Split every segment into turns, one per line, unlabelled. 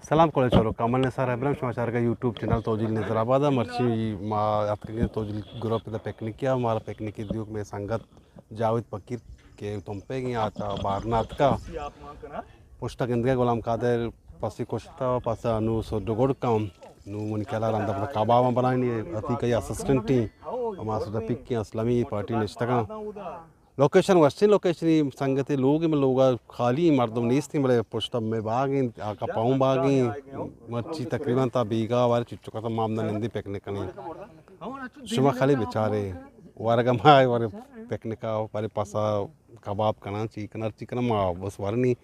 सलाम कोले चलो कमल ने सर इब्राहिम समाचार का यूट्यूब चैनल तोजिल निज़राबाद मर्ची मा आपके तोजिल ग्रुप द पिकनिक किया हमारा पिकनिक की दुख में संगत जावेद फकीर के तुम पे गई आता बारनाथ का पुस्तक इंद्रिया गुलाम कादर पसी कोश्ता पसा नु सो डगोड़ काम नु मन केला रंदा पर काबावा बनानी अति कई असिस्टेंट टी हमारा सुधा पिक की असलमी पार्टी निश्चित लोकेशन वस्ती लोकेशन संगति लोग में लोग खाली मर्दम नीस्ती बड़े पुष्टम में बागी आका पाऊँ बागी मच्छी तकरीबन ता बीगा वाले चुच्चुका ता मामला निंदी पिकनिक कनी शुमा खाली बेचारे वारगा माय वारे पिकनिक का वारे पासा कबाब कना चिकन मा बस वारनी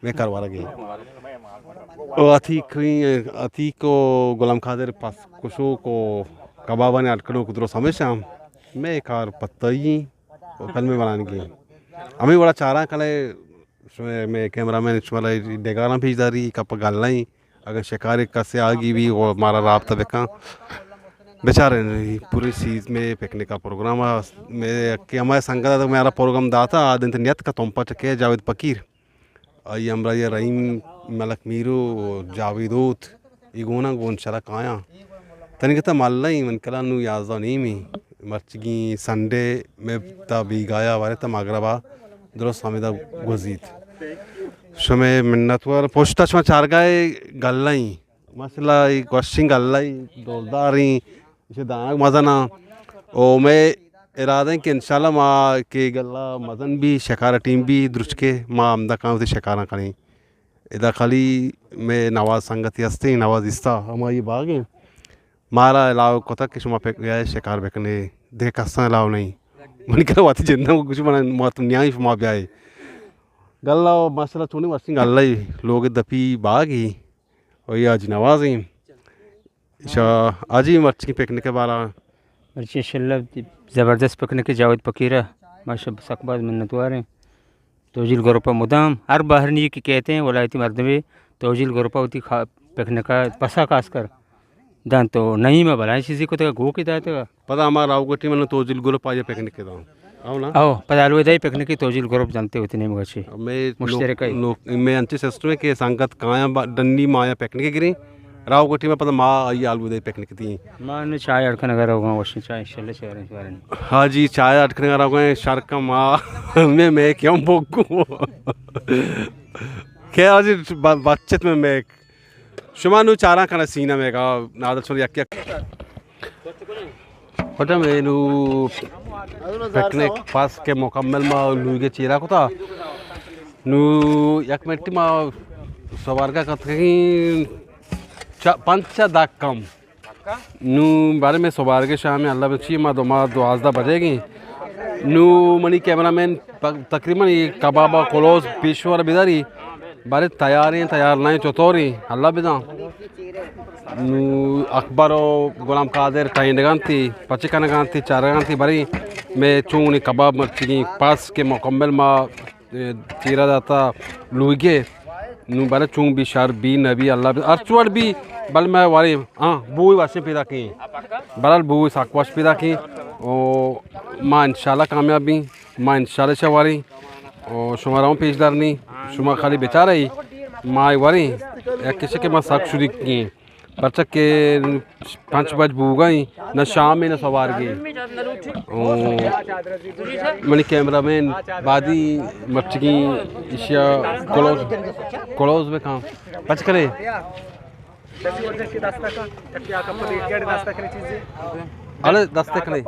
मैं कर वारगी अथी को गुलाम खादर पास कुशो को कबाबा ने अटकड़ों कुदरो समेशा मैं कार पत्तई फिल्म में बनाने की हमें बड़ा चाह रहा कल मैं कैमरा मैन वाला डेगाना भेज रही कप गलना ही अगर शिकारी कसे आगी भी वो हमारा राबता बेका बेचारे पूरी चीज़ में पिकनिक का प्रोग्राम मैं कि हमारे संगत तो मेरा प्रोग्राम दाता आदिन नियत का तुम चके जावेद फकीर आई हमरा ये रहीम मलक मीरू जावेदूत इगोना गोन चला काया तनिक तो माल्ला ही मन कला नु याज़ा नहीं मी मर्चगी संडे में ता भी गाया वाले ता मगरबा दुरुस्त हमें ता गुज़ीत शुमे मिन्नत वार पोस्टा शुमा चार गाय गल्लाई मसला क्वेश्चन गल्लाई दोलदारी इसे दाग मज़ा ना ओ मैं इरादे कि इंशाल्लाह माँ के गल्ला मज़न भी शिकारा टीम भी दुरुस्त के माँ आमदा काम से शिकारा करें इधर खाली मैं नवाज संगति हस्ते नवाज इस्ता हमारी बागे मारा अलाव कोता कि शुमा पे गया शिकार बेकने देख हस्ता अलाव नहीं मन कर वाती जिंदा कुछ बना मत न्याय शुमा ब्याए गल्ला मसला चुनी वस्ती गल्ला ही लोग दपी बागी और ये आज नवाज़ी आज ही मर्ची की पिकनिक के बारा
मर्ची शल्ला ज़बरदस्त पिकनिक के जावेद फकीर माशा सकबाज मिन्नतवार तोजिल ग्रुप मुदाम हर बाहर नहीं कि कहते हैं वलायती मर्दमे तोजिल ग्रुप होती पिकनिक का पसा खास कर दान तो नहीं मैं भला किसी को तो गो के दाते
पता हमारा आओ टीम ने तोजिल ग्रुप आज पिकनिक के दाम आओ ना
आओ पता लो इधर पिकनिक की तोजिल ग्रुप जानते होते नहीं मगची
मैं
मुश्तरक
मैं अंचे सिस्टम में के संगत काया डंडी माया पिकनिक गिरी राव को टीम में पता माँ आई आलू दे पिकनिक थी
माँ ने चाय अड़कन अगर होगा वश चाय शल्ले शहर
हाँ जी चाय अटकने अगर होगा शार्क का माँ मैं क्यों बोकूँ क्या आज बातचीत में मैं शुमानु चारा कना सीना में का नादल सुन यक होता मेनू पिकनिक पास के मुकम्मल मा लुई के चीरा को था नू यक मिट्टी मा सवार का कहीं पंचा दाग कम नू बारे में सवार के शाम में अल्लाह बच्ची मा दो आज़दा बजेगी नू मनी कैमरामैन तकरीबन ये कबाबा कोलोस पेशवर बिदारी बारे तैयार नहीं चौथोरी अल्लाह बिदा अकबर गुलाम कादर टाइंड गांती पचिकन गांती चार गांती बरी मैं चूनी कबाब मर्ची पास के मुकम्मल मा चीरा जाता लुगे नू बारे चूंग भी शार भी नबी अल्लाह अर्चवड़ भी बल मैं वारी हाँ बूई वाशे पैदा की बरल बूई साकवाश पैदा की ओ माँ इंशाल्लाह कामयाबी माँ इंशाल्लाह शवारी और शुमाराओं पेशदारनी शुमा खाली बेचारा ही माँ वारी या किसी के माँ साक शुरू की बच्चा के 5 बज बूगा ही न शाम में न सवार गए मनी कैमरा मैन बादी मच्छी इशिया कोलोज में काम बच करे अरे दस्ते करे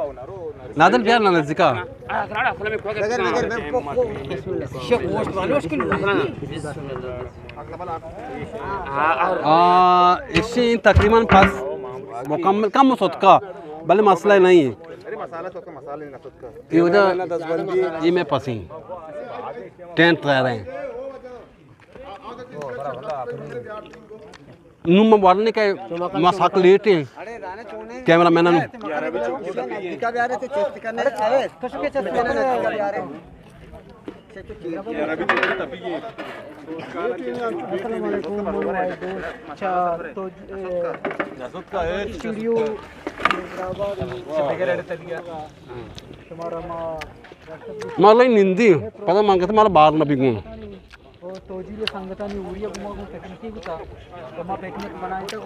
नादल बिहार ना नज़दीका इसी तकरीबन पास मुकम्मल कम सोच का भले मसला नहीं है ये मैं पसी टेंट रह रहे हैं नुम वारने के मसाक लेट हैं कैमरा मैन माला निंदी पता मांगते माला बाहर न बिगूं
तोजिल संगतानी उरिया गुमा टेक्निक होता तो मा टेक्निक बनाए तो